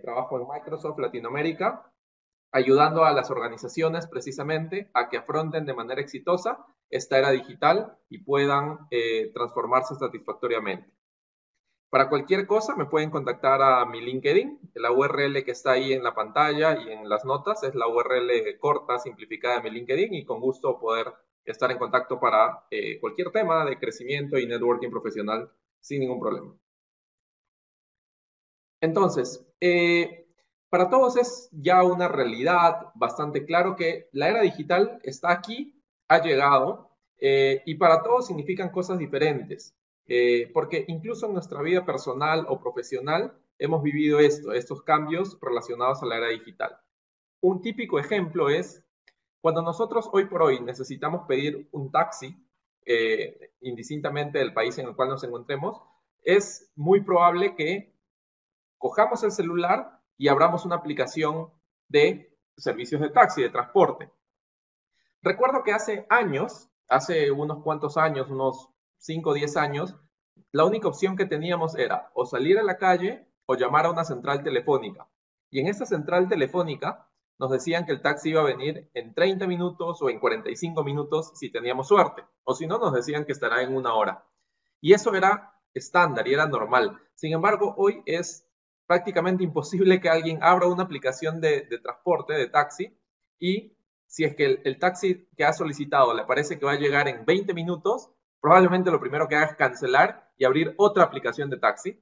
trabajo en Microsoft Latinoamérica, ayudando a las organizaciones precisamente a que afronten de manera exitosa esta era digital y puedan transformarse satisfactoriamente. Para cualquier cosa me pueden contactar a mi LinkedIn. La URL que está ahí en la pantalla y en las notas es la URL corta, simplificada de mi LinkedIn, y con gusto poder estar en contacto para cualquier tema de crecimiento y networking profesional sin ningún problema. Entonces, para todos es ya una realidad bastante claro que la era digital está aquí, ha llegado, y para todos significan cosas diferentes, porque incluso en nuestra vida personal o profesional hemos vivido estos cambios relacionados a la era digital. Un típico ejemplo es cuando nosotros hoy por hoy necesitamos pedir un taxi, indistintamente del país en el cual nos encontremos, es muy probable que cojamos el celular y abramos una aplicación de servicios de taxi, de transporte. Recuerdo que hace años, hace unos cuantos años, unos 5 o 10 años, la única opción que teníamos era o salir a la calle o llamar a una central telefónica. Y en esta central telefónica nos decían que el taxi iba a venir en 30 minutos o en 45 minutos si teníamos suerte. O si no, nos decían que estará en 1 hora. Y eso era estándar y era normal. Sin embargo, hoy es prácticamente imposible que alguien abra una aplicación de transporte, de taxi, y si es que el taxi que ha solicitado le parece que va a llegar en 20 minutos, probablemente lo primero que haga es cancelar y abrir otra aplicación de taxi,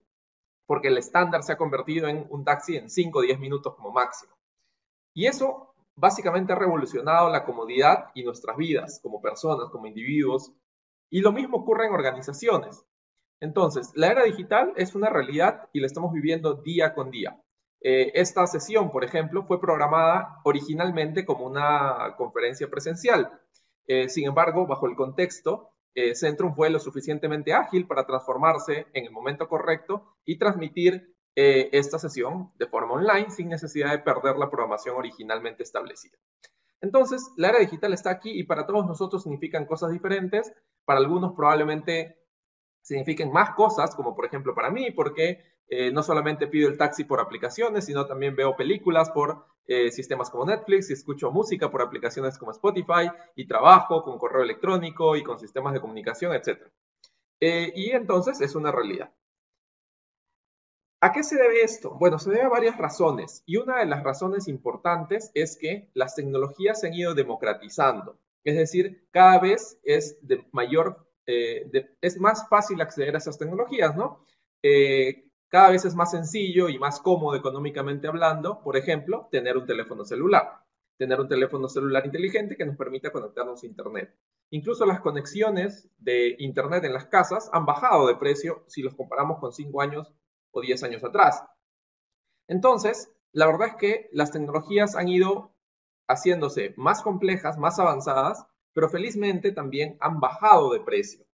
porque el estándar se ha convertido en un taxi en 5 o 10 minutos como máximo. Y eso básicamente ha revolucionado la comodidad y nuestras vidas como personas, como individuos. Y lo mismo ocurre en organizaciones. Entonces, la era digital es una realidad y la estamos viviendo día con día. Esta sesión, por ejemplo, fue programada originalmente como una conferencia presencial. Sin embargo, bajo el contexto, Centrum fue lo suficientemente ágil para transformarse en el momento correcto y transmitir esta sesión de forma online sin necesidad de perder la programación originalmente establecida. Entonces, la era digital está aquí y para todos nosotros significan cosas diferentes. Para algunos probablemente signifiquen más cosas, como por ejemplo para mí, porque no solamente pido el taxi por aplicaciones, sino también veo películas por sistemas como Netflix y escucho música por aplicaciones como Spotify y trabajo con correo electrónico y con sistemas de comunicación, etc. Y entonces es una realidad. ¿A qué se debe esto? Bueno, se debe a varias razones y una de las razones importantes es que las tecnologías se han ido democratizando, es decir, cada vez es de mayor, es más fácil acceder a esas tecnologías, ¿no? Cada vez es más sencillo y más cómodo económicamente hablando, por ejemplo, tener un teléfono celular inteligente que nos permita conectarnos a Internet. Incluso las conexiones de Internet en las casas han bajado de precio si los comparamos con 5 años o 10 años atrás. Entonces, la verdad es que las tecnologías han ido haciéndose más complejas, más avanzadas, pero felizmente también han bajado de precio.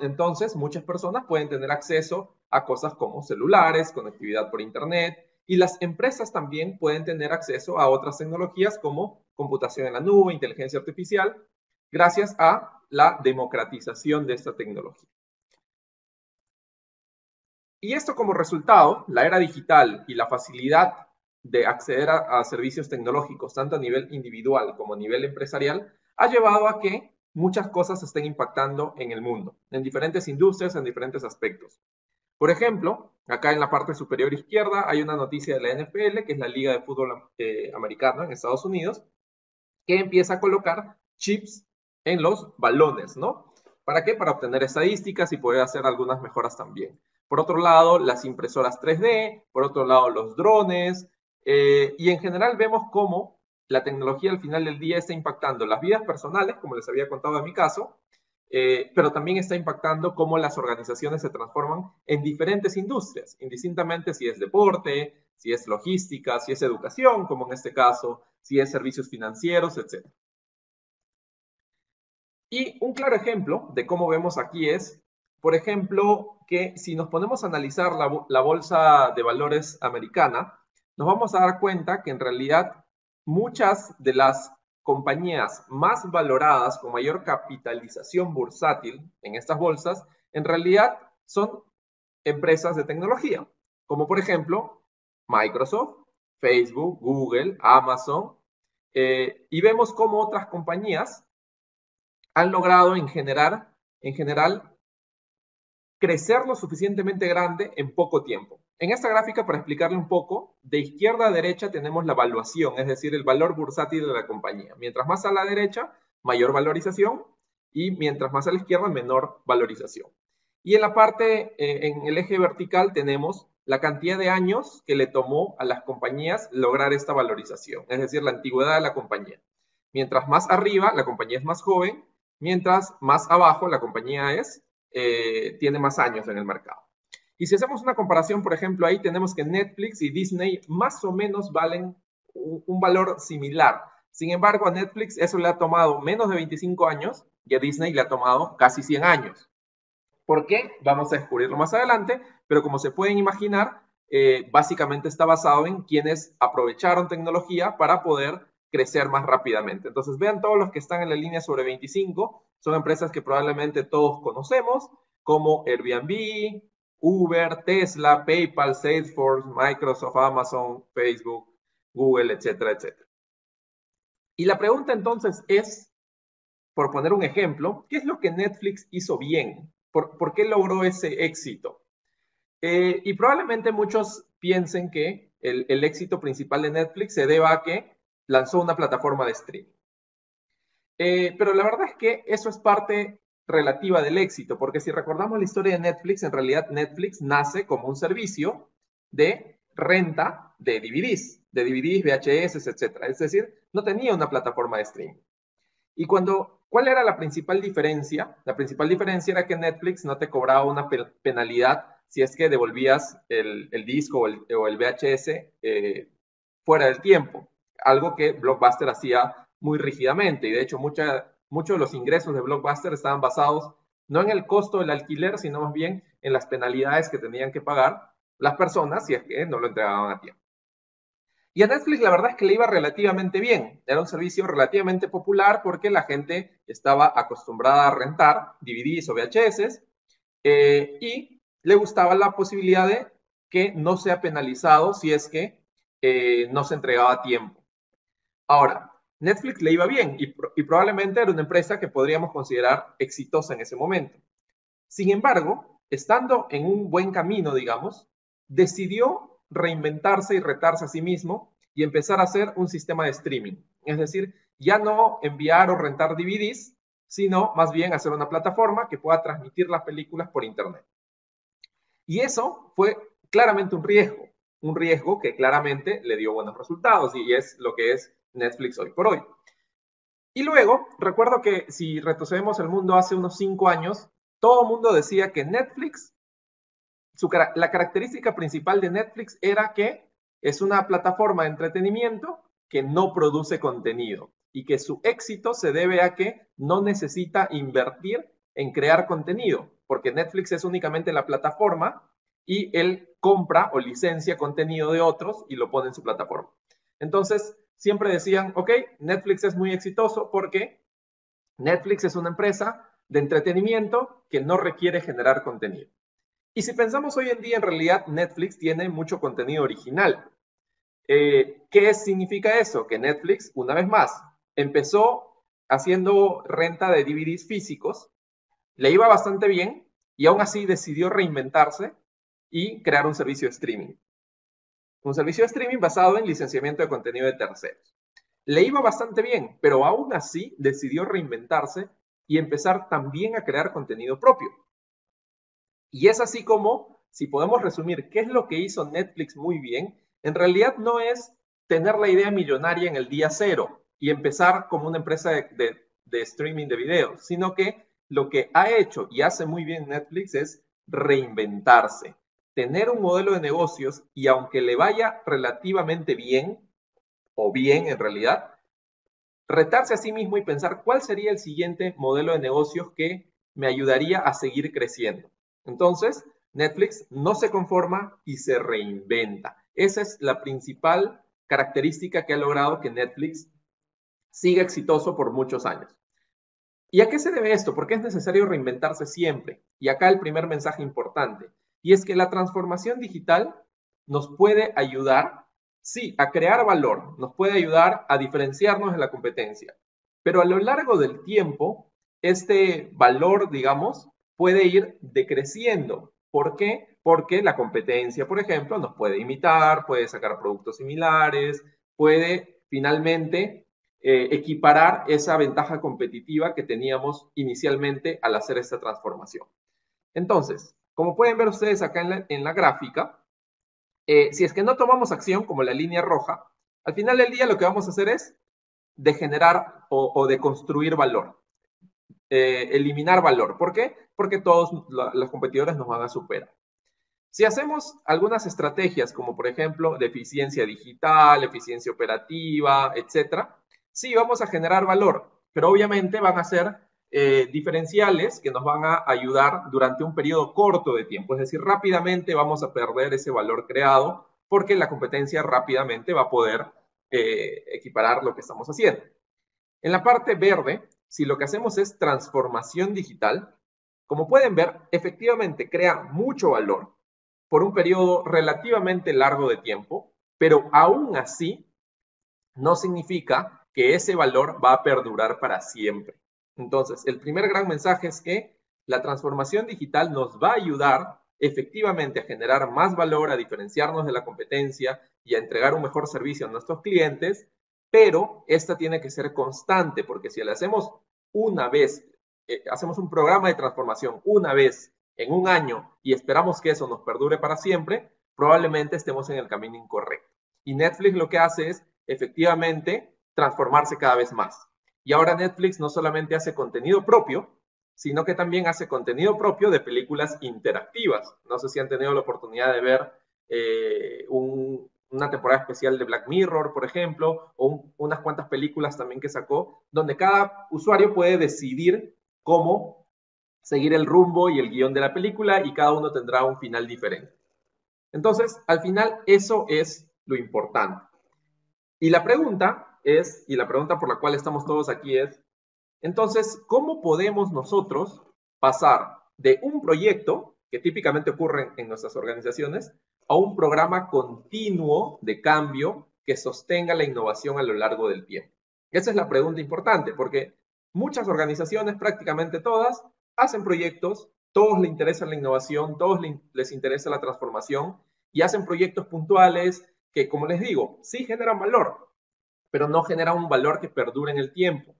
Entonces, muchas personas pueden tener acceso a cosas como celulares, conectividad por Internet, y las empresas también pueden tener acceso a otras tecnologías como computación en la nube, inteligencia artificial, gracias a la democratización de esta tecnología. Y esto como resultado, la era digital y la facilidad de acceder a servicios tecnológicos, tanto a nivel individual como a nivel empresarial, ha llevado a que muchas cosas estén impactando en el mundo, en diferentes industrias, en diferentes aspectos. Por ejemplo, acá en la parte superior izquierda hay una noticia de la NFL, que es la Liga de Fútbol Americano en Estados Unidos, que empieza a colocar chips en los balones, ¿no? ¿Para qué? Para obtener estadísticas y poder hacer algunas mejoras también. Por otro lado, las impresoras 3D, por otro lado, los drones, y en general vemos cómo la tecnología al final del día está impactando las vidas personales, como les había contado en mi caso, pero también está impactando cómo las organizaciones se transforman en diferentes industrias, indistintamente si es deporte, si es logística, si es educación, como en este caso, si es servicios financieros, etc. Y un claro ejemplo de cómo vemos aquí es, por ejemplo, que si nos ponemos a analizar la bolsa de valores americana, nos vamos a dar cuenta que en realidad muchas de las compañías más valoradas con mayor capitalización bursátil en estas bolsas, en realidad son empresas de tecnología, como por ejemplo Microsoft, Facebook, Google, Amazon, y vemos cómo otras compañías han logrado en general, crecer lo suficientemente grande en poco tiempo. En esta gráfica, para explicarle un poco, de izquierda a derecha tenemos la valuación, es decir, el valor bursátil de la compañía. Mientras más a la derecha, mayor valorización, y mientras más a la izquierda, menor valorización. Y en la parte, en el eje vertical, tenemos la cantidad de años que le tomó a las compañías lograr esta valorización, es decir, la antigüedad de la compañía. Mientras más arriba, la compañía es más joven, mientras más abajo, la compañía tiene más años en el mercado. Y si hacemos una comparación, por ejemplo, ahí tenemos que Netflix y Disney más o menos valen un valor similar. Sin embargo, a Netflix eso le ha tomado menos de 25 años y a Disney le ha tomado casi 100 años. ¿Por qué? Vamos a descubrirlo más adelante, pero como se pueden imaginar, básicamente está basado en quienes aprovecharon tecnología para poder crecer más rápidamente. Entonces, vean todos los que están en la línea sobre 25, son empresas que probablemente todos conocemos, como Airbnb, Uber, Tesla, PayPal, Salesforce, Microsoft, Amazon, Facebook, Google, etcétera, etcétera. Y la pregunta entonces es, por poner un ejemplo, ¿qué es lo que Netflix hizo bien? ¿Por qué logró ese éxito? Y probablemente muchos piensen que el éxito principal de Netflix se deba a que lanzó una plataforma de streaming. Pero la verdad es que eso es parte relativa del éxito, porque si recordamos la historia de Netflix, en realidad Netflix nace como un servicio de renta de DVDs, VHS, etc. Es decir, no tenía una plataforma de streaming. Y ¿cuál era la principal diferencia? La principal diferencia era que Netflix no te cobraba una penalidad si es que devolvías el disco o el VHS fuera del tiempo, algo que Blockbuster hacía muy rígidamente. Y de hecho, muchos de los ingresos de Blockbuster estaban basados no en el costo del alquiler, sino más bien en las penalidades que tenían que pagar las personas si es que no lo entregaban a tiempo. Y a Netflix la verdad es que le iba relativamente bien. Era un servicio relativamente popular porque la gente estaba acostumbrada a rentar DVDs o VHS y le gustaba la posibilidad de que no sea penalizado si es que no se entregaba a tiempo. Ahora, Netflix le iba bien y probablemente era una empresa que podríamos considerar exitosa en ese momento. Sin embargo, estando en un buen camino, digamos, decidió reinventarse y retarse a sí mismo y empezar a hacer un sistema de streaming. Es decir, ya no enviar o rentar DVDs, sino más bien hacer una plataforma que pueda transmitir las películas por Internet. Y eso fue claramente un riesgo que claramente le dio buenos resultados y es lo que es Netflix hoy por hoy. Y luego, recuerdo que si retrocedemos el mundo hace unos 5 años, todo el mundo decía que Netflix, la característica principal de Netflix era que es una plataforma de entretenimiento que no produce contenido y que su éxito se debe a que no necesita invertir en crear contenido, porque Netflix es únicamente la plataforma y él compra o licencia contenido de otros y lo pone en su plataforma. Entonces, siempre decían, ok, Netflix es muy exitoso porque Netflix es una empresa de entretenimiento que no requiere generar contenido. Y si pensamos hoy en día, en realidad Netflix tiene mucho contenido original. ¿Qué significa eso? Que Netflix, una vez más, empezó haciendo renta de DVDs físicos, le iba bastante bien y aún así decidió reinventarse y crear un servicio de streaming. Un servicio de streaming basado en licenciamiento de contenido de terceros. Le iba bastante bien, pero aún así decidió reinventarse y empezar también a crear contenido propio. Y es así como, si podemos resumir qué es lo que hizo Netflix muy bien, en realidad no es tener la idea millonaria en el día cero y empezar como una empresa de streaming de videos, sino que lo que ha hecho y hace muy bien Netflix es reinventarse, tener un modelo de negocios y aunque le vaya relativamente bien, o bien en realidad, retarse a sí mismo y pensar cuál sería el siguiente modelo de negocios que me ayudaría a seguir creciendo. Entonces, Netflix no se conforma y se reinventa. Esa es la principal característica que ha logrado que Netflix siga exitoso por muchos años. ¿Y a qué se debe esto? Porque es necesario reinventarse siempre. Y acá el primer mensaje importante, y es que la transformación digital nos puede ayudar, sí, a crear valor, nos puede ayudar a diferenciarnos de la competencia, pero a lo largo del tiempo, este valor, digamos, puede ir decreciendo. ¿Por qué? Porque la competencia, por ejemplo, nos puede imitar, puede sacar productos similares, puede finalmente equiparar esa ventaja competitiva que teníamos inicialmente al hacer esta transformación. Entonces, como pueden ver ustedes acá en la gráfica, si es que no tomamos acción como la línea roja, al final del día lo que vamos a hacer es de generar o de construir valor, eliminar valor. ¿Por qué? Porque todos los competidores nos van a superar. Si hacemos algunas estrategias como por ejemplo de eficiencia digital, eficiencia operativa, etcétera, sí vamos a generar valor, pero obviamente van a ser diferenciales que nos van a ayudar durante un periodo corto de tiempo, es decir, rápidamente vamos a perder ese valor creado porque la competencia rápidamente va a poder equiparar lo que estamos haciendo. En la parte verde, si lo que hacemos es transformación digital, como pueden ver, efectivamente crea mucho valor por un periodo relativamente largo de tiempo, pero aún así no significa que ese valor va a perdurar para siempre. Entonces, el primer gran mensaje es que la transformación digital nos va a ayudar efectivamente a generar más valor, a diferenciarnos de la competencia y a entregar un mejor servicio a nuestros clientes, pero esta tiene que ser constante, porque si la hacemos una vez, hacemos un programa de transformación una vez en un año y esperamos que eso nos perdure para siempre, probablemente estemos en el camino incorrecto. Y Netflix lo que hace es efectivamente transformarse cada vez más. Y ahora Netflix no solamente hace contenido propio, sino que también hace contenido propio de películas interactivas. No sé si han tenido la oportunidad de ver una temporada especial de Black Mirror, por ejemplo, o unas cuantas películas también que sacó, donde cada usuario puede decidir cómo seguir el rumbo y el guión de la película y cada uno tendrá un final diferente. Entonces, al final, eso es lo importante. Y la pregunta es, y la pregunta por la cual estamos todos aquí es, entonces, ¿cómo podemos nosotros pasar de un proyecto, que típicamente ocurre en nuestras organizaciones, a un programa continuo de cambio que sostenga la innovación a lo largo del tiempo? Esa es la pregunta importante, porque muchas organizaciones, prácticamente todas, hacen proyectos, todos les interesa la innovación, todos les interesa la transformación y hacen proyectos puntuales que, como les digo, sí generan valor, pero no generan un valor que perdure en el tiempo.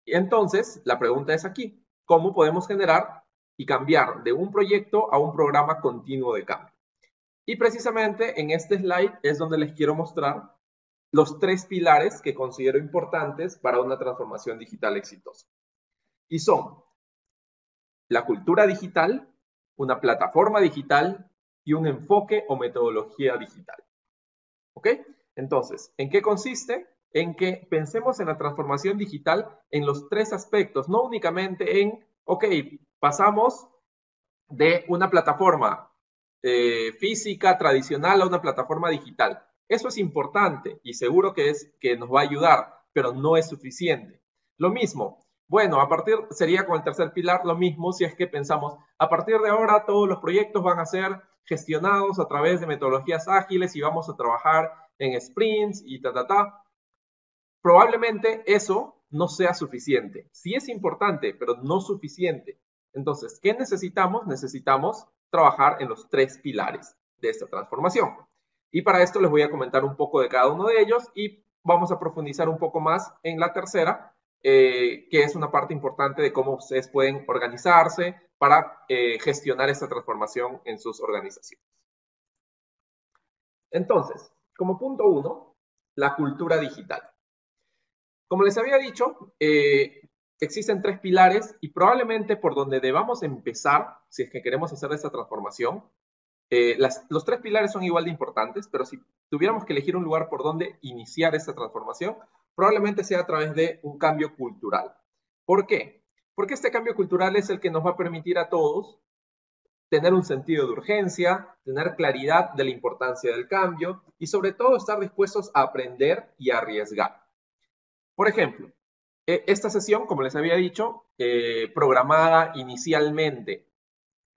Y entonces, la pregunta es aquí, ¿cómo podemos generar y cambiar de un proyecto a un programa continuo de cambio? Y precisamente en este slide es donde les quiero mostrar los 3 pilares que considero importantes para una transformación digital exitosa. Y son la cultura digital, una plataforma digital y un enfoque o metodología digital. ¿Ok? Entonces, ¿en qué consiste? En que pensemos en la transformación digital en los 3 aspectos, no únicamente en, ok, pasamos de una plataforma física tradicional a una plataforma digital. Eso es importante y seguro que nos va a ayudar, pero no es suficiente. Lo mismo, bueno, sería con el tercer pilar lo mismo si es que pensamos, a partir de ahora todos los proyectos van a ser gestionados a través de metodologías ágiles y vamos a trabajar en sprints y Probablemente eso no sea suficiente. Sí es importante, pero no suficiente. Entonces, ¿qué necesitamos? Necesitamos trabajar en los 3 pilares de esta transformación. Y para esto les voy a comentar un poco de cada uno de ellos y vamos a profundizar un poco más en la tercera, que es una parte importante de cómo ustedes pueden organizarse para gestionar esta transformación en sus organizaciones. Entonces, como punto 1, la cultura digital. Como les había dicho, existen 3 pilares y probablemente por donde debamos empezar, si es que queremos hacer esta transformación, los 3 pilares son igual de importantes, pero si tuviéramos que elegir un lugar por donde iniciar esta transformación, probablemente sea a través de un cambio cultural. ¿Por qué? Porque este cambio cultural es el que nos va a permitir a todos tener un sentido de urgencia, tener claridad de la importancia del cambio y sobre todo estar dispuestos a aprender y a arriesgar. Por ejemplo, esta sesión, como les había dicho, programada inicialmente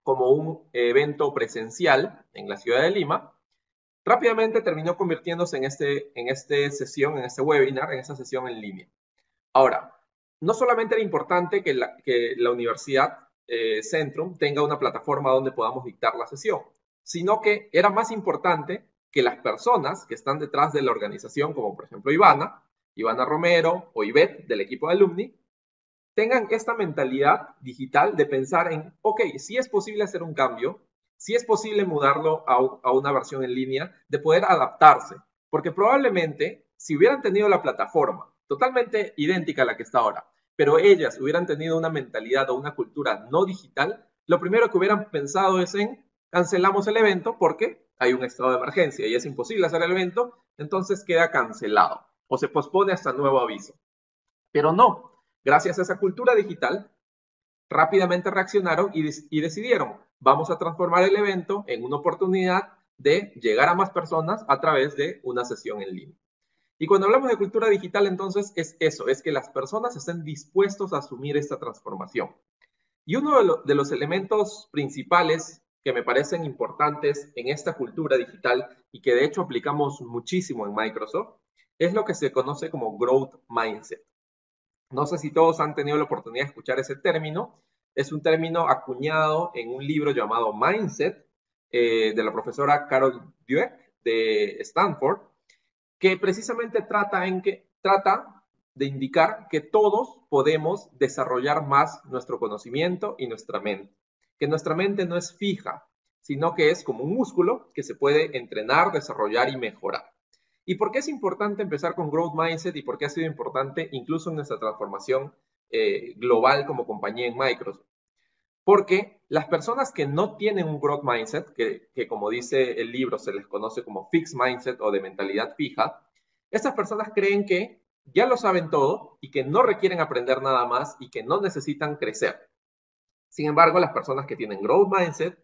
como un evento presencial en la ciudad de Lima, rápidamente terminó convirtiéndose en este webinar, en esta sesión en línea. Ahora, no solamente era importante que la Universidad Centrum tenga una plataforma donde podamos dictar la sesión, sino que era más importante que las personas que están detrás de la organización, como por ejemplo Ivana Romero o Ivette del equipo de Alumni, tengan esta mentalidad digital de pensar en, ok, si es posible hacer un cambio, si es posible mudarlo a una versión en línea, de poder adaptarse, porque probablemente si hubieran tenido la plataforma totalmente idéntica a la que está ahora, pero ellas hubieran tenido una mentalidad o una cultura no digital, lo primero que hubieran pensado es en cancelamos el evento porque hay un estado de emergencia y es imposible hacer el evento, entonces queda cancelado o se pospone hasta nuevo aviso. Pero no, gracias a esa cultura digital, rápidamente reaccionaron y decidieron, vamos a transformar el evento en una oportunidad de llegar a más personas a través de una sesión en línea. Y cuando hablamos de cultura digital, entonces es eso, es que las personas estén dispuestos a asumir esta transformación. Y uno de los elementos principales que me parecen importantes en esta cultura digital y que de hecho aplicamos muchísimo en Microsoft es lo que se conoce como growth mindset. No sé si todos han tenido la oportunidad de escuchar ese término. Es un término acuñado en un libro llamado Mindset de la profesora Carol Dweck de Stanford, que precisamente trata de indicar que todos podemos desarrollar más nuestro conocimiento y nuestra mente. Que nuestra mente no es fija, sino que es como un músculo que se puede entrenar, desarrollar y mejorar. ¿Y por qué es importante empezar con Growth Mindset y por qué ha sido importante incluso en nuestra transformación global como compañía en Microsoft? Porque las personas que no tienen un Growth Mindset, que como dice el libro se les conoce como Fixed Mindset o de mentalidad fija, estas personas creen que ya lo saben todo y que no requieren aprender nada más y que no necesitan crecer. Sin embargo, las personas que tienen Growth Mindset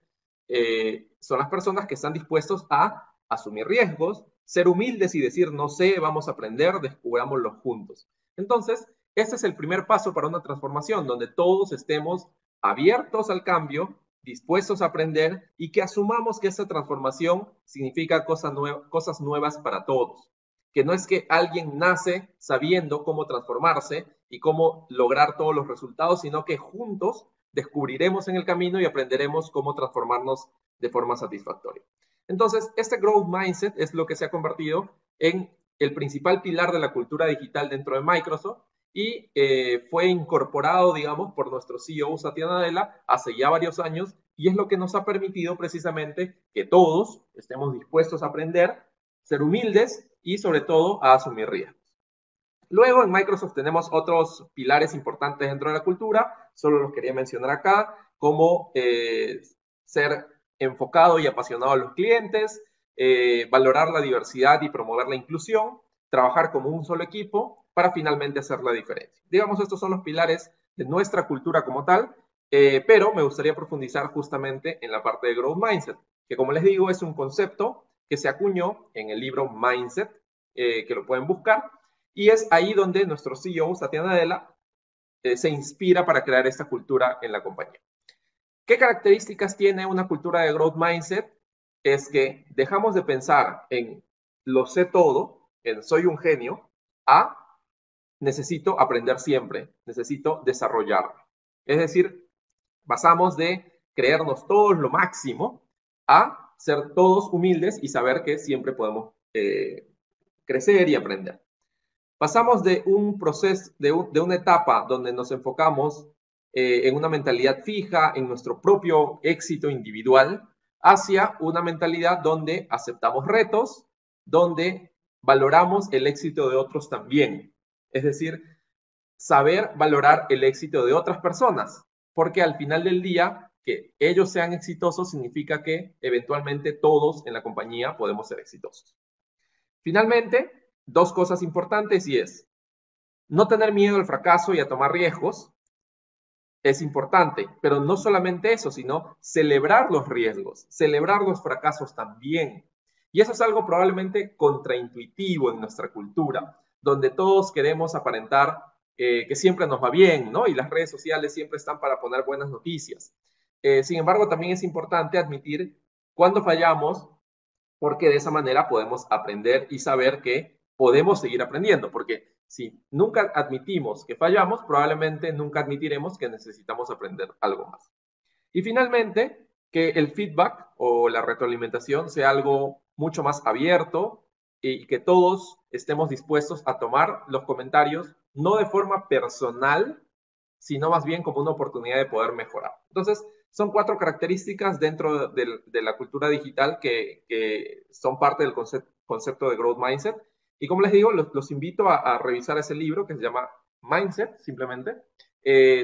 son las personas que están dispuestos a asumir riesgos, ser humildes y decir, no sé, vamos a aprender, descubrámoslo juntos. Entonces, este es el primer paso para una transformación, donde todos estemos abiertos al cambio, dispuestos a aprender y que asumamos que esta transformación significa cosas nuevas para todos. Que no es que alguien nace sabiendo cómo transformarse y cómo lograr todos los resultados, sino que juntos descubriremos en el camino y aprenderemos cómo transformarnos de forma satisfactoria. Entonces, este growth mindset es lo que se ha convertido en el principal pilar de la cultura digital dentro de Microsoft y fue incorporado, digamos, por nuestro CEO Satya Nadella hace ya varios años y es lo que nos ha permitido precisamente que todos estemos dispuestos a aprender, ser humildes y sobre todo a asumir riesgos. Luego en Microsoft tenemos otros pilares importantes dentro de la cultura, solo los quería mencionar acá, como ser enfocado y apasionado a los clientes, valorar la diversidad y promover la inclusión, trabajar como un solo equipo para finalmente hacer la diferencia. Digamos, estos son los pilares de nuestra cultura como tal, pero me gustaría profundizar justamente en la parte de Growth Mindset, que como les digo es un concepto que se acuñó en el libro Mindset, que lo pueden buscar, y es ahí donde nuestro CEO, Satya Nadella, se inspira para crear esta cultura en la compañía. ¿Qué características tiene una cultura de growth mindset? Es que dejamos de pensar en lo sé todo, en soy un genio, a necesito aprender siempre, necesito desarrollarme. Es decir, pasamos de creernos todos lo máximo a ser todos humildes y saber que siempre podemos crecer y aprender. Pasamos de un proceso, de una etapa donde nos enfocamos en una mentalidad fija, en nuestro propio éxito individual, hacia una mentalidad donde aceptamos retos, donde valoramos el éxito de otros también. Es decir, saber valorar el éxito de otras personas, porque al final del día, que ellos sean exitosos significa que eventualmente todos en la compañía podemos ser exitosos. Finalmente, dos cosas importantes y es no tener miedo al fracaso y a tomar riesgos es importante, pero no solamente eso, sino celebrar los riesgos, celebrar los fracasos también. Y eso es algo probablemente contraintuitivo en nuestra cultura, donde todos queremos aparentar que siempre nos va bien, ¿no? Y las redes sociales siempre están para poner buenas noticias. Sin embargo, también es importante admitir cuando fallamos porque de esa manera podemos aprender y saber que podemos seguir aprendiendo, porque si nunca admitimos que fallamos, probablemente nunca admitiremos que necesitamos aprender algo más. Y finalmente, que el feedback o la retroalimentación sea algo mucho más abierto y que todos estemos dispuestos a tomar los comentarios no de forma personal, sino más bien como una oportunidad de poder mejorar. Entonces, son 4 características dentro de la cultura digital que son parte del concepto de Growth Mindset. Y como les digo, los invito a revisar ese libro que se llama Mindset, simplemente,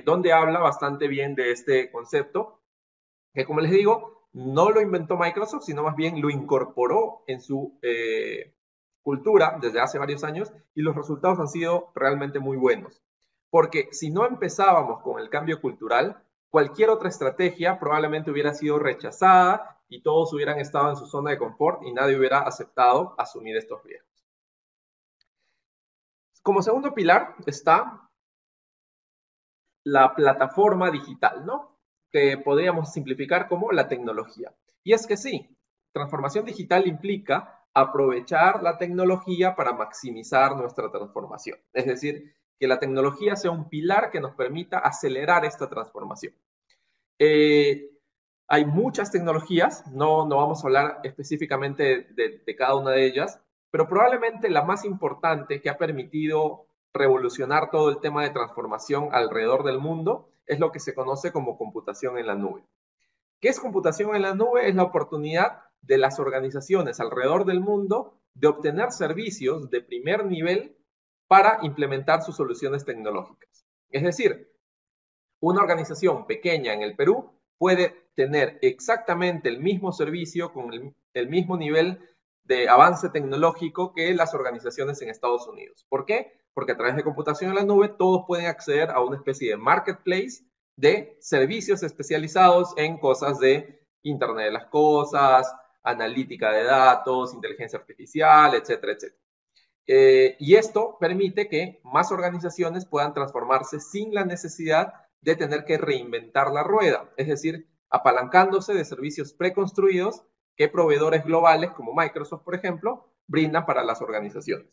donde habla bastante bien de este concepto, que como les digo, no lo inventó Microsoft, sino más bien lo incorporó en su cultura desde hace varios años y los resultados han sido realmente muy buenos. Porque si no empezábamos con el cambio cultural, cualquier otra estrategia probablemente hubiera sido rechazada y todos hubieran estado en su zona de confort y nadie hubiera aceptado asumir estos riesgos. Como segundo pilar está la plataforma digital, ¿no? Que podríamos simplificar como la tecnología. Y es que sí, transformación digital implica aprovechar la tecnología para maximizar nuestra transformación. Es decir, que la tecnología sea un pilar que nos permita acelerar esta transformación. Hay muchas tecnologías, no vamos a hablar específicamente de cada una de ellas, pero probablemente la más importante que ha permitido revolucionar todo el tema de transformación alrededor del mundo es lo que se conoce como computación en la nube. ¿Qué es computación en la nube? Es la oportunidad de las organizaciones alrededor del mundo de obtener servicios de primer nivel para implementar sus soluciones tecnológicas. Es decir, una organización pequeña en el Perú puede tener exactamente el mismo servicio con el mismo nivel de avance tecnológico que las organizaciones en Estados Unidos. ¿Por qué? Porque a través de computación en la nube todos pueden acceder a una especie de marketplace de servicios especializados en cosas de Internet de las Cosas, analítica de datos, inteligencia artificial, etcétera, etcétera. Y esto permite que más organizaciones puedan transformarse sin la necesidad de tener que reinventar la rueda, es decir, apalancándose de servicios preconstruidos que proveedores globales como Microsoft, por ejemplo, brindan para las organizaciones.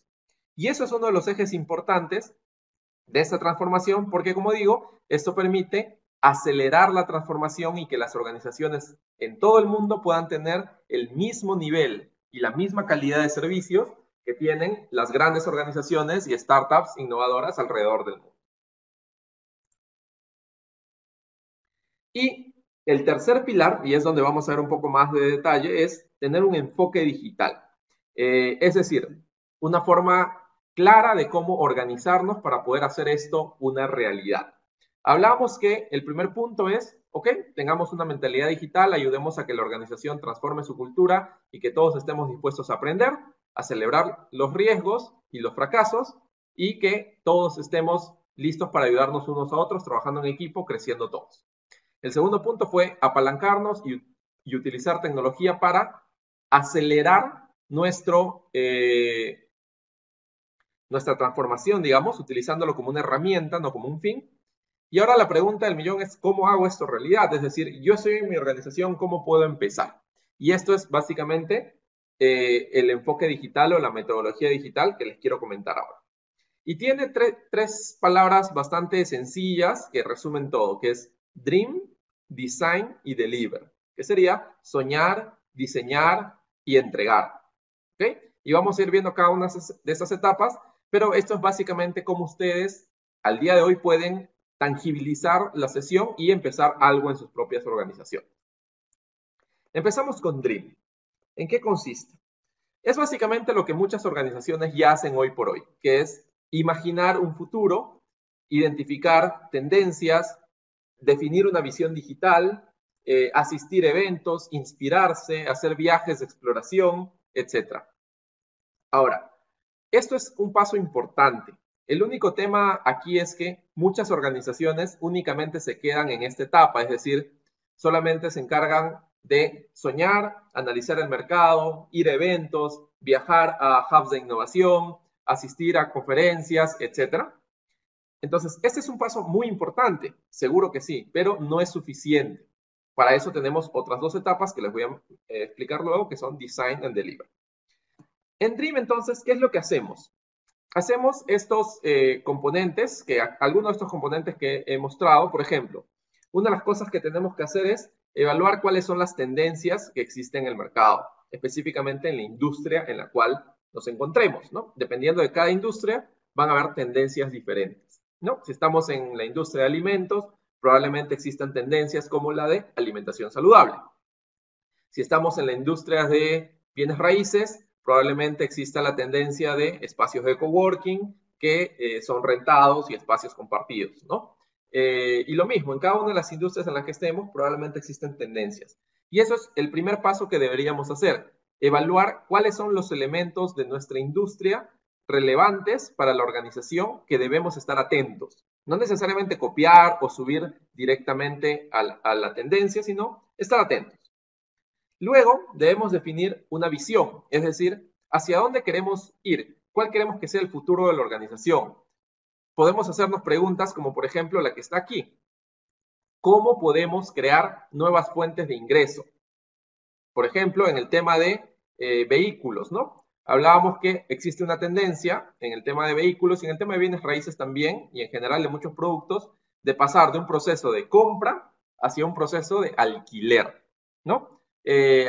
Y eso es uno de los ejes importantes de esta transformación porque, como digo, esto permite acelerar la transformación y que las organizaciones en todo el mundo puedan tener el mismo nivel y la misma calidad de servicios que tienen las grandes organizaciones y startups innovadoras alrededor del mundo. Y el tercer pilar, y es donde vamos a ver un poco más de detalle, es tener un enfoque digital. Es decir, una forma clara de cómo organizarnos para poder hacer esto una realidad. Hablamos que el primer punto es, ok, tengamos una mentalidad digital, ayudemos a que la organización transforme su cultura y que todos estemos dispuestos a aprender, a celebrar los riesgos y los fracasos y que todos estemos listos para ayudarnos unos a otros, trabajando en equipo, creciendo todos. El segundo punto fue apalancarnos y utilizar tecnología para acelerar nuestra transformación, digamos, utilizándolo como una herramienta, no como un fin. Y ahora la pregunta del millón es, ¿cómo hago esto realidad? Es decir, yo soy en mi organización, ¿cómo puedo empezar? Y esto es básicamente el enfoque digital o la metodología digital que les quiero comentar ahora. Y tiene tres palabras bastante sencillas que resumen todo, que es Dream, Design y Deliver, que sería soñar, diseñar y entregar. ¿Ok? Y vamos a ir viendo cada una de esas etapas, pero esto es básicamente cómo ustedes al día de hoy pueden tangibilizar la sesión y empezar algo en sus propias organizaciones. Empezamos con Dream. ¿En qué consiste? Es básicamente lo que muchas organizaciones ya hacen hoy por hoy, que es imaginar un futuro, identificar tendencias, definir una visión digital, asistir a eventos, inspirarse, hacer viajes de exploración, etc. Ahora, esto es un paso importante. El único tema aquí es que muchas organizaciones únicamente se quedan en esta etapa, es decir, solamente se encargan de soñar, analizar el mercado, ir a eventos, viajar a hubs de innovación, asistir a conferencias, etc. Entonces, este es un paso muy importante, seguro que sí, pero no es suficiente. Para eso tenemos otras dos etapas que les voy a explicar luego, que son Design and Deliver. En Dream, entonces, ¿qué es lo que hacemos? Hacemos estos componentes, algunos de estos componentes que he mostrado, por ejemplo, una de las cosas que tenemos que hacer es evaluar cuáles son las tendencias que existen en el mercado, específicamente en la industria en la cual nos encontremos, ¿no? Dependiendo de cada industria, van a haber tendencias diferentes, ¿no? Si estamos en la industria de alimentos, probablemente existan tendencias como la de alimentación saludable. Si estamos en la industria de bienes raíces, probablemente exista la tendencia de espacios de coworking que son rentados y espacios compartidos, ¿no? Y lo mismo, en cada una de las industrias en las que estemos, probablemente existen tendencias. Y eso es el primer paso que deberíamos hacer, evaluar cuáles son los elementos de nuestra industria relevantes para la organización que debemos estar atentos. No necesariamente copiar o subir directamente a la tendencia, sino estar atentos. Luego debemos definir una visión, es decir, hacia dónde queremos ir, cuál queremos que sea el futuro de la organización. Podemos hacernos preguntas como por ejemplo la que está aquí. ¿Cómo podemos crear nuevas fuentes de ingreso? Por ejemplo, en el tema de vehículos, ¿no? Hablábamos que existe una tendencia en el tema de vehículos y en el tema de bienes raíces también, y en general de muchos productos, de pasar de un proceso de compra hacia un proceso de alquiler, ¿no?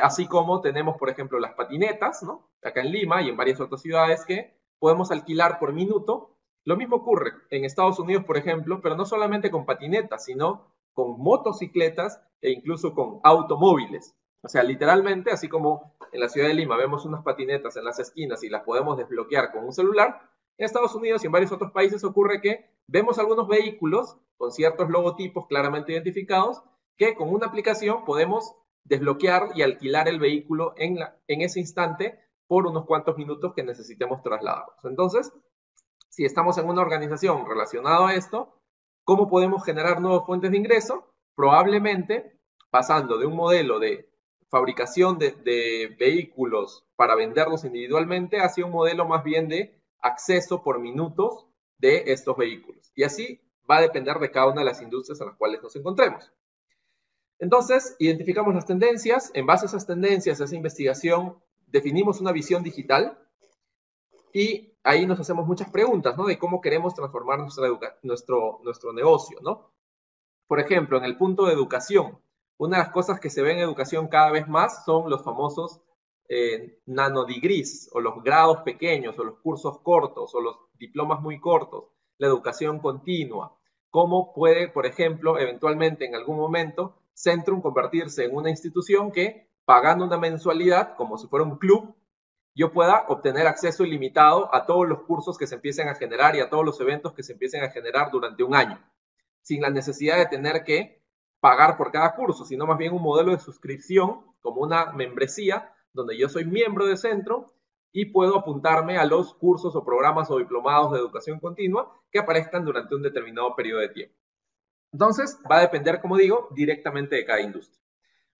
Así como tenemos, por ejemplo, las patinetas, ¿no? Acá en Lima y en varias otras ciudades que podemos alquilar por minuto. Lo mismo ocurre en Estados Unidos, por ejemplo, pero no solamente con patinetas, sino con motocicletas e incluso con automóviles. O sea, literalmente, así como en la ciudad de Lima vemos unas patinetas en las esquinas y las podemos desbloquear con un celular, en Estados Unidos y en varios otros países ocurre que vemos algunos vehículos con ciertos logotipos claramente identificados que con una aplicación podemos desbloquear y alquilar el vehículo en ese instante por unos cuantos minutos que necesitemos trasladarlos. Entonces, si estamos en una organización relacionada a esto, ¿cómo podemos generar nuevas fuentes de ingreso? Probablemente pasando de un modelo de fabricación de vehículos para venderlos individualmente hacia un modelo más bien de acceso por minutos de estos vehículos. Y así va a depender de cada una de las industrias en las cuales nos encontremos. Entonces, identificamos las tendencias, en base a esas tendencias, a esa investigación, definimos una visión digital y ahí nos hacemos muchas preguntas, ¿no? De cómo queremos transformar nuestro negocio, ¿no? Por ejemplo, en el punto de educación, una de las cosas que se ve en educación cada vez más son los famosos nanodegrees, o los grados pequeños, o los cursos cortos, o los diplomas muy cortos, la educación continua. ¿Cómo puede, por ejemplo, eventualmente en algún momento, Centrum convertirse en una institución que, pagando una mensualidad, como si fuera un club, yo pueda obtener acceso ilimitado a todos los cursos que se empiecen a generar y a todos los eventos que se empiecen a generar durante un año, sin la necesidad de tener que pagar por cada curso, sino más bien un modelo de suscripción, como una membresía, donde yo soy miembro de Centro y puedo apuntarme a los cursos o programas o diplomados de educación continua que aparezcan durante un determinado periodo de tiempo. Entonces, va a depender, como digo, directamente de cada industria.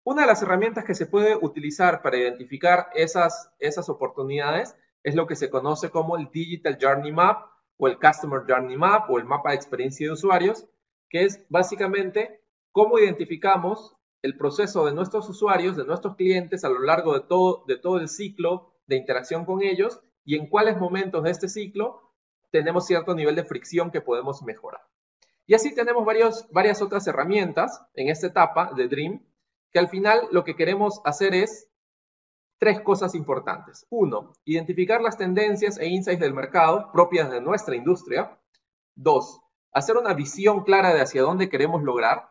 Una de las herramientas que se puede utilizar para identificar esas oportunidades es lo que se conoce como el Digital Journey Map o el Customer Journey Map o el mapa de experiencia de usuarios, que es básicamente cómo identificamos el proceso de nuestros usuarios, de nuestros clientes a lo largo de todo el ciclo de interacción con ellos y en cuáles momentos de este ciclo tenemos cierto nivel de fricción que podemos mejorar. Y así tenemos varias otras herramientas en esta etapa de Dream, que al final lo que queremos hacer es tres cosas importantes. Uno, identificar las tendencias e insights del mercado propias de nuestra industria. Dos, hacer una visión clara de hacia dónde queremos lograr,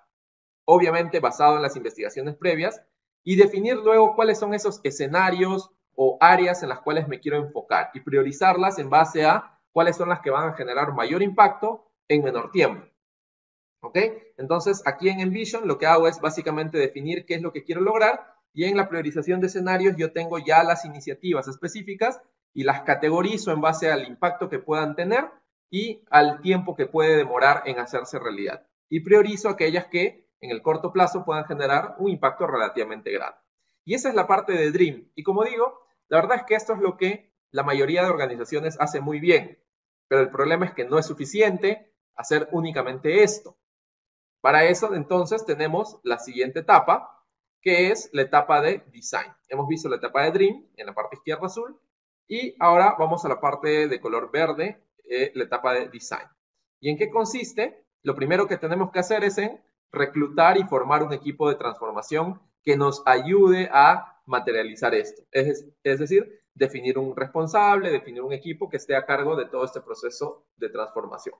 obviamente basado en las investigaciones previas, y definir luego cuáles son esos escenarios o áreas en las cuales me quiero enfocar y priorizarlas en base a cuáles son las que van a generar mayor impacto en menor tiempo. ¿Ok? Entonces, aquí en Envision lo que hago es básicamente definir qué es lo que quiero lograr y en la priorización de escenarios yo tengo ya las iniciativas específicas y las categorizo en base al impacto que puedan tener y al tiempo que puede demorar en hacerse realidad. Y priorizo aquellas que en el corto plazo puedan generar un impacto relativamente grande. Y esa es la parte de Dream. Y como digo, la verdad es que esto es lo que la mayoría de organizaciones hace muy bien. Pero el problema es que no es suficiente hacer únicamente esto. Para eso, entonces, tenemos la siguiente etapa, que es la etapa de design. Hemos visto la etapa de Dream en la parte izquierda azul y ahora vamos a la parte de color verde, la etapa de design. ¿Y en qué consiste? Lo primero que tenemos que hacer es en reclutar y formar un equipo de transformación que nos ayude a materializar esto. Es decir, definir un responsable, definir un equipo que esté a cargo de todo este proceso de transformación.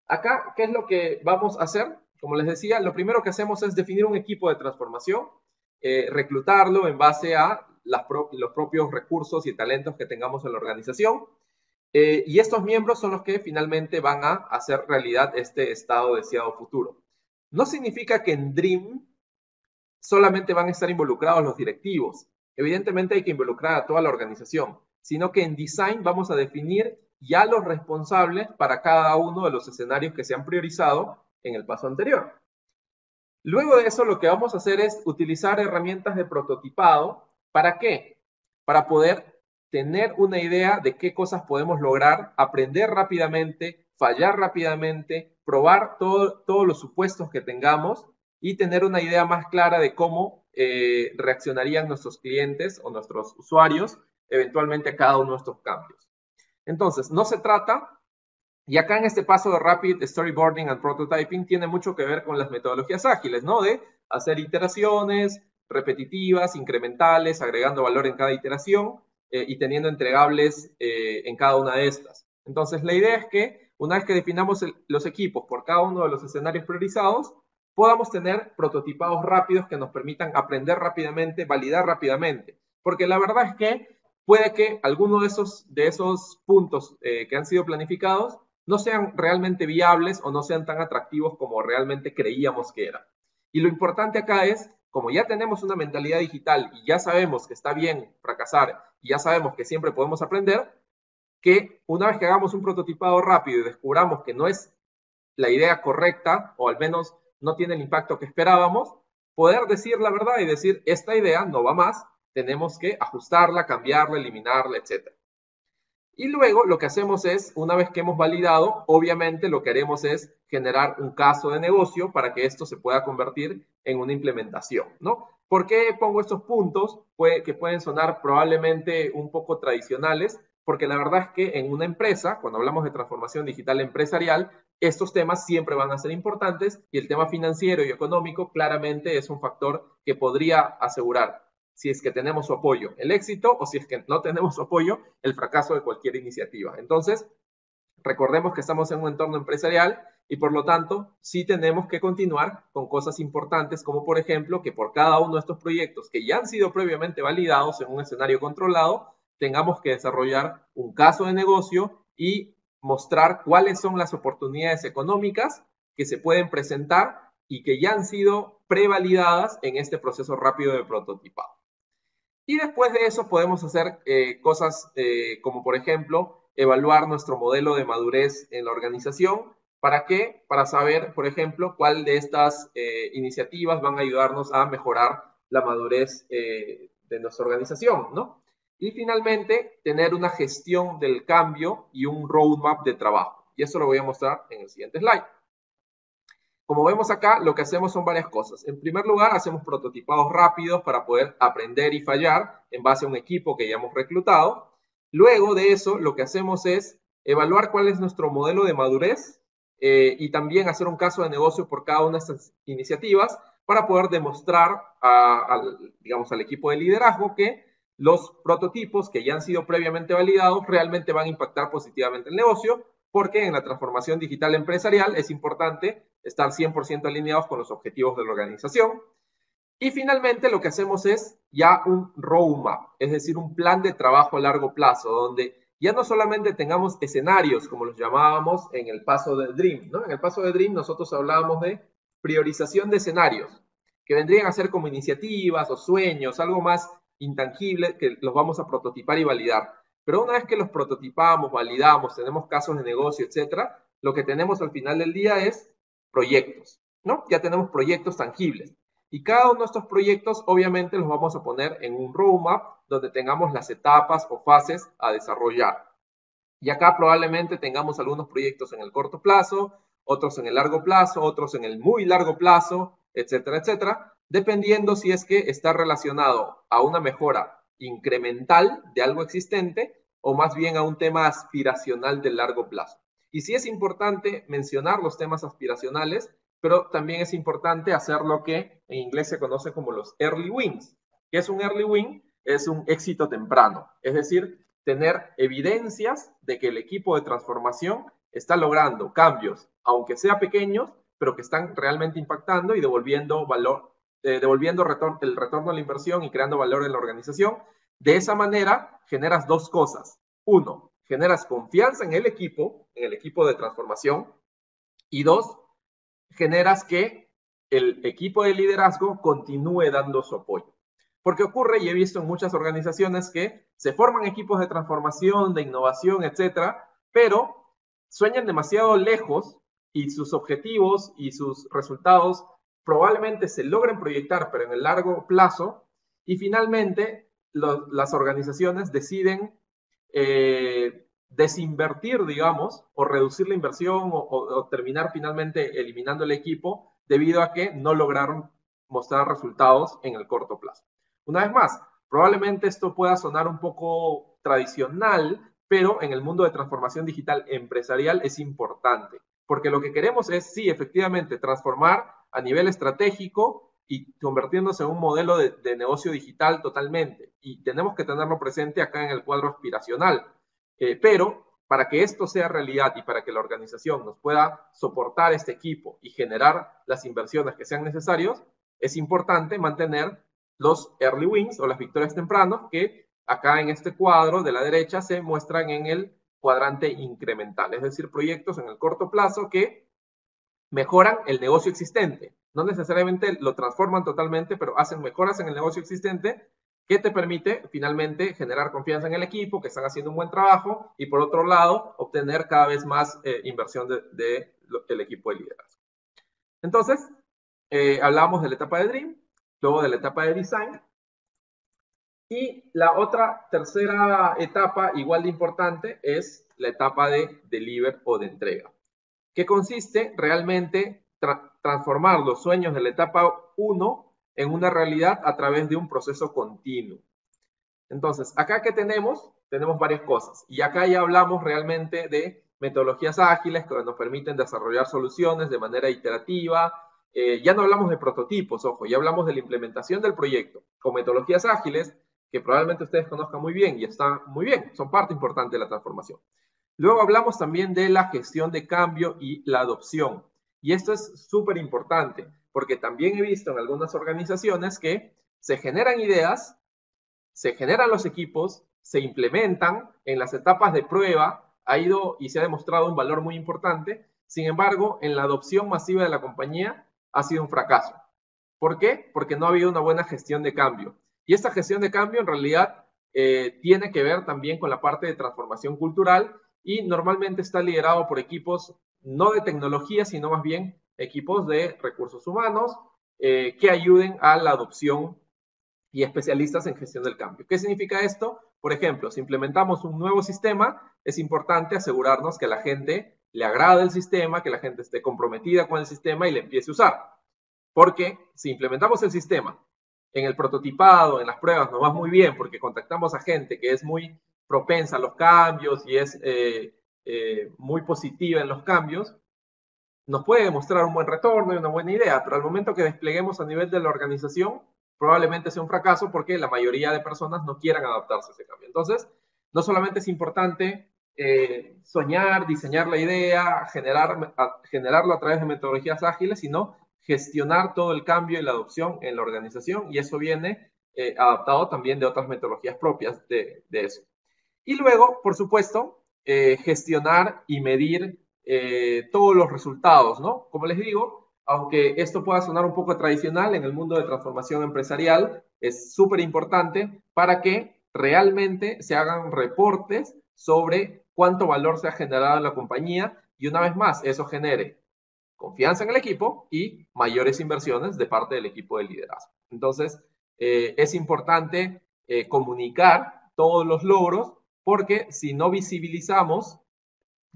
Acá, ¿qué es lo que vamos a hacer? Como les decía, lo primero que hacemos es definir un equipo de transformación, reclutarlo en base a los propios recursos y talentos que tengamos en la organización. Y estos miembros son los que finalmente van a hacer realidad este estado deseado futuro. No significa que en Dream solamente van a estar involucrados los directivos. Evidentemente hay que involucrar a toda la organización, sino que en Design vamos a definir ya los responsables para cada uno de los escenarios que se han priorizado en el paso anterior. Luego de eso, lo que vamos a hacer es utilizar herramientas de prototipado. ¿Para qué? Para poder tener una idea de qué cosas podemos lograr, aprender rápidamente, fallar rápidamente, probar todos los supuestos que tengamos y tener una idea más clara de cómo reaccionarían nuestros clientes o nuestros usuarios eventualmente a cada uno de estos cambios. Entonces, no se trata, y acá en este paso de Rapid Storyboarding and Prototyping tiene mucho que ver con las metodologías ágiles, ¿no? De hacer iteraciones repetitivas, incrementales, agregando valor en cada iteración y teniendo entregables en cada una de estas. Entonces, la idea es que una vez que definamos los equipos por cada uno de los escenarios priorizados, podamos tener prototipados rápidos que nos permitan aprender rápidamente, validar rápidamente. Porque la verdad es que puede que alguno de esos puntos que han sido planificados no sean realmente viables o no sean tan atractivos como realmente creíamos que eran. Y lo importante acá es, como ya tenemos una mentalidad digital y ya sabemos que está bien fracasar y ya sabemos que siempre podemos aprender, que una vez que hagamos un prototipado rápido y descubramos que no es la idea correcta o al menos no tiene el impacto que esperábamos, poder decir la verdad y decir, esta idea no va más, tenemos que ajustarla, cambiarla, eliminarla, etc. Y luego lo que hacemos es, una vez que hemos validado, obviamente lo que haremos es generar un caso de negocio para que esto se pueda convertir en una implementación, ¿no? ¿Por qué pongo estos puntos que pueden sonar probablemente un poco tradicionales? Porque la verdad es que en una empresa, cuando hablamos de transformación digital empresarial, estos temas siempre van a ser importantes y el tema financiero y económico claramente es un factor que podría asegurar, si es que tenemos su apoyo, el éxito, o si es que no tenemos su apoyo, el fracaso de cualquier iniciativa. Entonces, recordemos que estamos en un entorno empresarial y por lo tanto sí tenemos que continuar con cosas importantes como por ejemplo que por cada uno de estos proyectos que ya han sido previamente validados en un escenario controlado, tengamos que desarrollar un caso de negocio y mostrar cuáles son las oportunidades económicas que se pueden presentar y que ya han sido prevalidadas en este proceso rápido de prototipado. Y después de eso podemos hacer cosas como, por ejemplo, evaluar nuestro modelo de madurez en la organización. ¿Para qué? Para saber, por ejemplo, cuál de estas iniciativas van a ayudarnos a mejorar la madurez de nuestra organización, ¿no? Y finalmente, tener una gestión del cambio y un roadmap de trabajo. Y eso lo voy a mostrar en el siguiente slide. Como vemos acá, lo que hacemos son varias cosas. En primer lugar, hacemos prototipados rápidos para poder aprender y fallar en base a un equipo que ya hemos reclutado. Luego de eso, lo que hacemos es evaluar cuál es nuestro modelo de madurez y también hacer un caso de negocio por cada una de estas iniciativas para poder demostrar digamos, al equipo de liderazgo que los prototipos que ya han sido previamente validados realmente van a impactar positivamente el negocio, porque en la transformación digital empresarial es importante estar 100% alineados con los objetivos de la organización. Y finalmente lo que hacemos es ya un roadmap, es decir, un plan de trabajo a largo plazo, donde ya no solamente tengamos escenarios, como los llamábamos en el paso de Dream, ¿no? En el paso de Dream nosotros hablábamos de priorización de escenarios, que vendrían a ser como iniciativas o sueños, algo más intangible que los vamos a prototipar y validar. Pero una vez que los prototipamos, validamos, tenemos casos de negocio, etcétera, lo que tenemos al final del día es proyectos, ¿no? Ya tenemos proyectos tangibles. Y cada uno de estos proyectos, obviamente, los vamos a poner en un roadmap donde tengamos las etapas o fases a desarrollar. Y acá probablemente tengamos algunos proyectos en el corto plazo, otros en el largo plazo, otros en el muy largo plazo, etcétera, etcétera, dependiendo si es que está relacionado a una mejora incremental de algo existente o más bien a un tema aspiracional de largo plazo. Y sí es importante mencionar los temas aspiracionales, pero también es importante hacer lo que en inglés se conoce como los early wins. ¿Qué es un early win? Es un éxito temprano, es decir, tener evidencias de que el equipo de transformación está logrando cambios, aunque sea pequeños, pero que están realmente impactando y devolviendo valor, el retorno a la inversión y creando valor en la organización. De esa manera generas dos cosas. Uno, generas confianza en el equipo de transformación. Y dos, generas que el equipo de liderazgo continúe dando su apoyo. Porque ocurre, y he visto en muchas organizaciones que se forman equipos de transformación, de innovación, etcétera, pero sueñan demasiado lejos y sus objetivos y sus resultados probablemente se logren proyectar, pero en el largo plazo, y finalmente las organizaciones deciden desinvertir, digamos, o reducir la inversión o terminar finalmente eliminando el equipo debido a que no lograron mostrar resultados en el corto plazo. Una vez más, probablemente esto pueda sonar un poco tradicional, pero en el mundo de transformación digital empresarial es importante, porque lo que queremos es, sí, efectivamente, transformar a nivel estratégico y convirtiéndose en un modelo de negocio digital totalmente. Y tenemos que tenerlo presente acá en el cuadro aspiracional. Pero para que esto sea realidad y para que la organización nos pueda soportar este equipo y generar las inversiones que sean necesarias, es importante mantener los early wins o las victorias tempranas que acá en este cuadro de la derecha se muestran en el cuadrante incremental, es decir, proyectos en el corto plazo que mejoran el negocio existente. No necesariamente lo transforman totalmente, pero hacen mejoras en el negocio existente que te permite finalmente generar confianza en el equipo, que están haciendo un buen trabajo, y por otro lado, obtener cada vez más inversión del equipo de liderazgo. Entonces, hablamos de la etapa de Dream, luego de la etapa de Design, y la otra tercera etapa, igual de importante, es la etapa de Deliver o de entrega, que consiste realmente transformar los sueños de la etapa 1 en una realidad a través de un proceso continuo. Entonces, acá que tenemos varias cosas. Y acá ya hablamos realmente de metodologías ágiles que nos permiten desarrollar soluciones de manera iterativa. Ya no hablamos de prototipos, ojo, ya hablamos de la implementación del proyecto con metodologías ágiles que probablemente ustedes conozcan muy bien y están muy bien, son parte importante de la transformación. Luego hablamos también de la gestión de cambio y la adopción. Y esto es súper importante porque también he visto en algunas organizaciones que se generan ideas, se generan los equipos, se implementan en las etapas de prueba, ha ido y se ha demostrado un valor muy importante. Sin embargo, en la adopción masiva de la compañía ha sido un fracaso. ¿Por qué? Porque no ha habido una buena gestión de cambio. Y esta gestión de cambio en realidad tiene que ver también con la parte de transformación cultural y normalmente está liderado por equipos no de tecnología, sino más bien equipos de recursos humanos que ayuden a la adopción y especialistas en gestión del cambio. ¿Qué significa esto? Por ejemplo, si implementamos un nuevo sistema, es importante asegurarnos que a la gente le agrade el sistema, que la gente esté comprometida con el sistema y le empiece a usar. Porque si implementamos el sistema en el prototipado, en las pruebas, nos va muy bien porque contactamos a gente que es muy propensa a los cambios y es muy positiva en los cambios, nos puede demostrar un buen retorno y una buena idea, pero al momento que despleguemos a nivel de la organización, probablemente sea un fracaso porque la mayoría de personas no quieran adaptarse a ese cambio. Entonces, no solamente es importante soñar, diseñar la idea, generarlo a través de metodologías ágiles, sino gestionar todo el cambio y la adopción en la organización, y eso viene adaptado también de otras metodologías propias de eso. Y luego, por supuesto, gestionar y medir todos los resultados, ¿no? Como les digo, aunque esto pueda sonar un poco tradicional en el mundo de transformación empresarial, es súper importante para que realmente se hagan reportes sobre cuánto valor se ha generado en la compañía y una vez más, eso genere confianza en el equipo y mayores inversiones de parte del equipo de liderazgo. Entonces, es importante comunicar todos los logros porque si no visibilizamos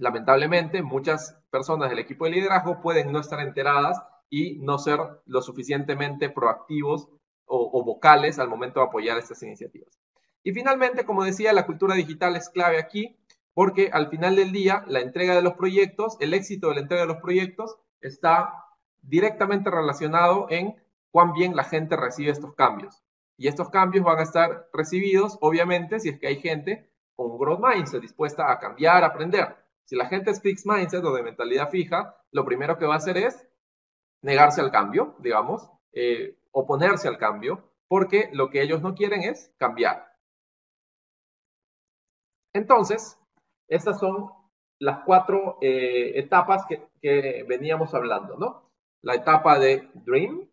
lamentablemente, muchas personas del equipo de liderazgo pueden no estar enteradas y no ser lo suficientemente proactivos o vocales al momento de apoyar estas iniciativas. Y finalmente, como decía, la cultura digital es clave aquí porque al final del día, la entrega de los proyectos, el éxito de la entrega de los proyectos está directamente relacionado en cuán bien la gente recibe estos cambios. Y estos cambios van a estar recibidos, obviamente, si es que hay gente con un growth mindset dispuesta a cambiar, a aprender. Si la gente es fixed mindset o de mentalidad fija, lo primero que va a hacer es negarse al cambio, digamos, oponerse al cambio, porque lo que ellos no quieren es cambiar. Entonces, estas son las 4 etapas que veníamos hablando, ¿no? La etapa de Dream,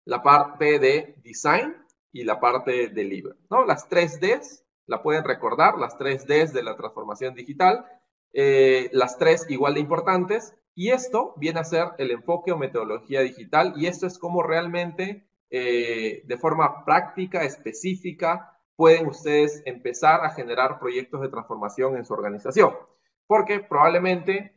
la parte de Design y la parte de Deliver, ¿no? Las 3 Ds, la pueden recordar, las 3 Ds de la transformación digital, las 3 igual de importantes, y esto viene a ser el enfoque o metodología digital, y esto es como realmente, de forma práctica, específica, pueden ustedes empezar a generar proyectos de transformación en su organización. Porque probablemente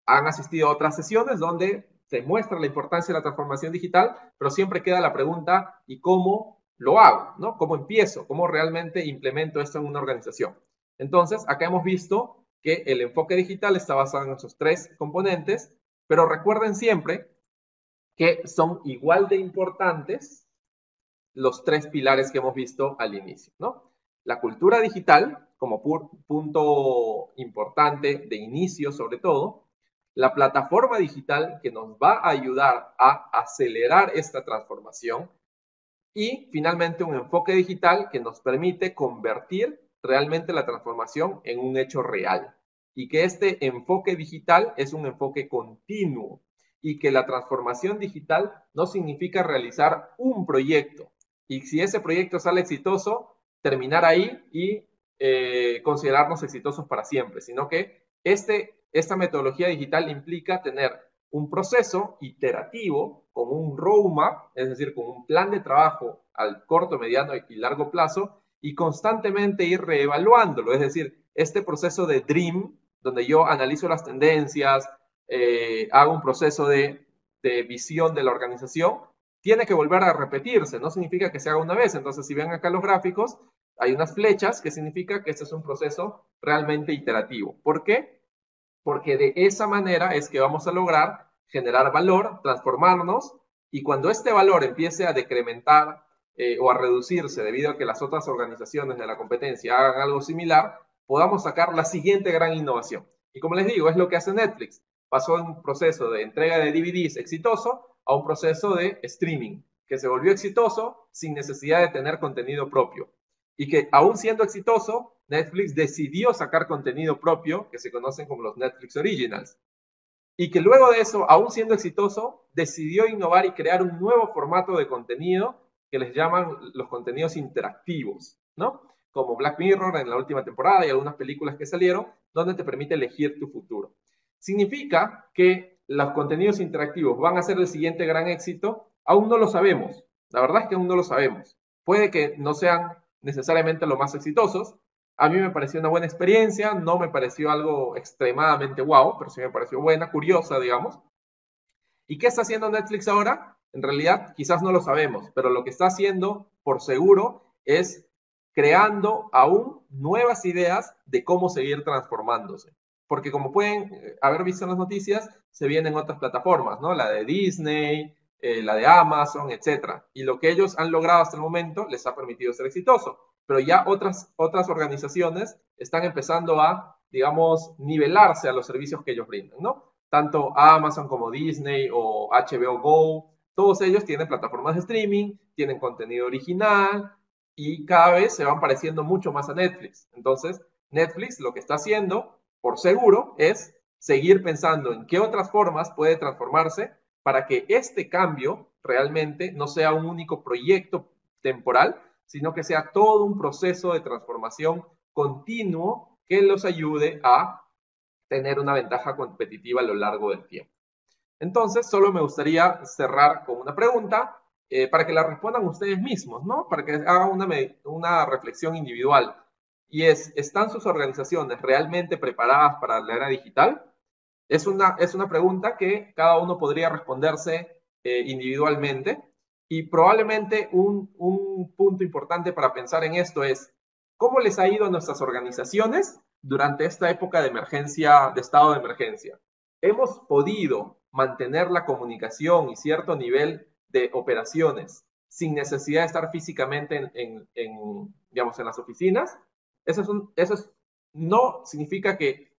han asistido a otras sesiones donde se muestra la importancia de la transformación digital, pero siempre queda la pregunta, ¿y cómo lo hago? ¿No? ¿Cómo empiezo? ¿Cómo realmente implemento esto en una organización? Entonces, acá hemos visto que el enfoque digital está basado en esos 3 componentes, pero recuerden siempre que son igual de importantes los 3 pilares que hemos visto al inicio, ¿no? La cultura digital, como punto importante de inicio sobre todo, la plataforma digital que nos va a ayudar a acelerar esta transformación y finalmente un enfoque digital que nos permite convertir realmente la transformación en un hecho real y que este enfoque digital es un enfoque continuo y que la transformación digital no significa realizar un proyecto y si ese proyecto sale exitoso, terminar ahí y considerarnos exitosos para siempre, sino que esta metodología digital implica tener un proceso iterativo con un roadmap, es decir, con un plan de trabajo al corto, mediano y largo plazo, y constantemente ir reevaluándolo. Es decir, este proceso de Dream, donde yo analizo las tendencias, hago un proceso de visión de la organización, tiene que volver a repetirse, no significa que se haga una vez. Entonces, si ven acá los gráficos, hay unas flechas que significa que este es un proceso realmente iterativo. ¿Por qué? Porque de esa manera es que vamos a lograr generar valor, transformarnos, y cuando este valor empiece a decrementar o a reducirse debido a que las otras organizaciones de la competencia hagan algo similar, podamos sacar la siguiente gran innovación. Y como les digo, es lo que hace Netflix. Pasó de un proceso de entrega de DVDs exitoso a un proceso de streaming, que se volvió exitoso sin necesidad de tener contenido propio. Y que aún siendo exitoso, Netflix decidió sacar contenido propio, que se conocen como los Netflix Originals. Y que luego de eso, aún siendo exitoso, decidió innovar y crear un nuevo formato de contenido que les llaman los contenidos interactivos, ¿no? Como Black Mirror en la última temporada y algunas películas que salieron, donde te permite elegir tu futuro. ¿Significa que los contenidos interactivos van a ser el siguiente gran éxito? Aún no lo sabemos. La verdad es que aún no lo sabemos. Puede que no sean necesariamente los más exitosos. A mí me pareció una buena experiencia, no me pareció algo extremadamente wow, pero sí me pareció buena, curiosa, digamos. ¿Y qué está haciendo Netflix ahora? En realidad, quizás no lo sabemos, pero lo que está haciendo, por seguro, es creando aún nuevas ideas de cómo seguir transformándose. Porque como pueden haber visto en las noticias, se vienen otras plataformas, ¿no? La de Disney, la de Amazon, etc. Y lo que ellos han logrado hasta el momento les ha permitido ser exitoso. Pero ya otras organizaciones están empezando a, digamos, nivelarse a los servicios que ellos brindan, ¿no? Tanto Amazon como Disney o HBO Go, todos ellos tienen plataformas de streaming, tienen contenido original y cada vez se van pareciendo mucho más a Netflix. Entonces, Netflix lo que está haciendo, por seguro, es seguir pensando en qué otras formas puede transformarse para que este cambio realmente no sea un único proyecto temporal, sino que sea todo un proceso de transformación continuo que los ayude a tener una ventaja competitiva a lo largo del tiempo. Entonces, solo me gustaría cerrar con una pregunta para que la respondan ustedes mismos, ¿no? Para que hagan una reflexión individual. y ¿están sus organizaciones realmente preparadas para la era digital? Es una pregunta que cada uno podría responderse individualmente, y probablemente un punto importante para pensar en esto es ¿cómo les ha ido a nuestras organizaciones durante esta época de emergencia, de estado de emergencia? ¿Hemos podido mantener la comunicación y cierto nivel de operaciones sin necesidad de estar físicamente digamos, en las oficinas? Eso no significa que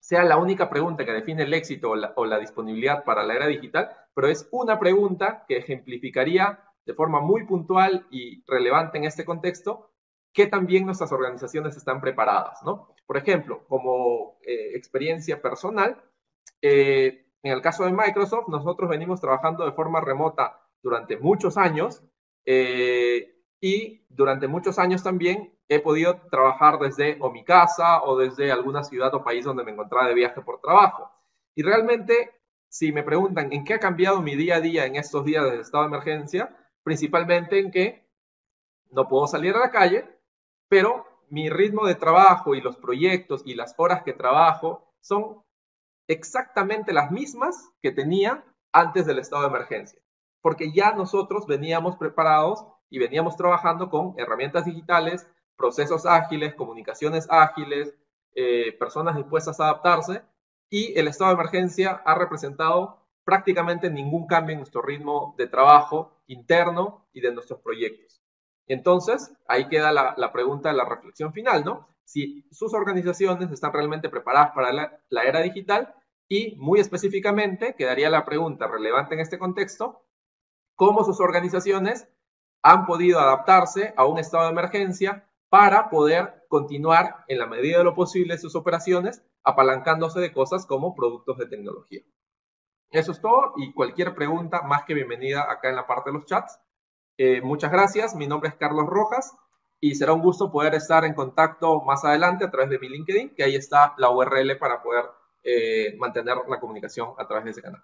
sea la única pregunta que define el éxito o la disponibilidad para la era digital, pero es una pregunta que ejemplificaría de forma muy puntual y relevante en este contexto que también nuestras organizaciones están preparadas, ¿no? Por ejemplo, como experiencia personal, en el caso de Microsoft, nosotros venimos trabajando de forma remota durante muchos años, y durante muchos años también he podido trabajar desde o mi casa o desde alguna ciudad o país donde me encontraba de viaje por trabajo. Y realmente, si me preguntan en qué ha cambiado mi día a día en estos días de estado de emergencia, principalmente en que no puedo salir a la calle, pero mi ritmo de trabajo y los proyectos y las horas que trabajo son exactamente las mismas que tenía antes del estado de emergencia, porque ya nosotros veníamos preparados y veníamos trabajando con herramientas digitales, procesos ágiles, comunicaciones ágiles, personas dispuestas a adaptarse, y el estado de emergencia ha representado prácticamente ningún cambio en nuestro ritmo de trabajo interno y de nuestros proyectos. Entonces, ahí queda la pregunta, la reflexión final, ¿no? Si sus organizaciones están realmente preparadas para la era digital, y muy específicamente quedaría la pregunta relevante en este contexto: ¿cómo sus organizaciones han podido adaptarse a un estado de emergencia para poder continuar en la medida de lo posible sus operaciones, apalancándose de cosas como productos de tecnología? Eso es todo, y cualquier pregunta más que bienvenida acá en la parte de los chats. Muchas gracias, mi nombre es Carlos Rojas y será un gusto poder estar en contacto más adelante a través de mi LinkedIn, que ahí está la URL para poder mantener la comunicación a través de ese canal.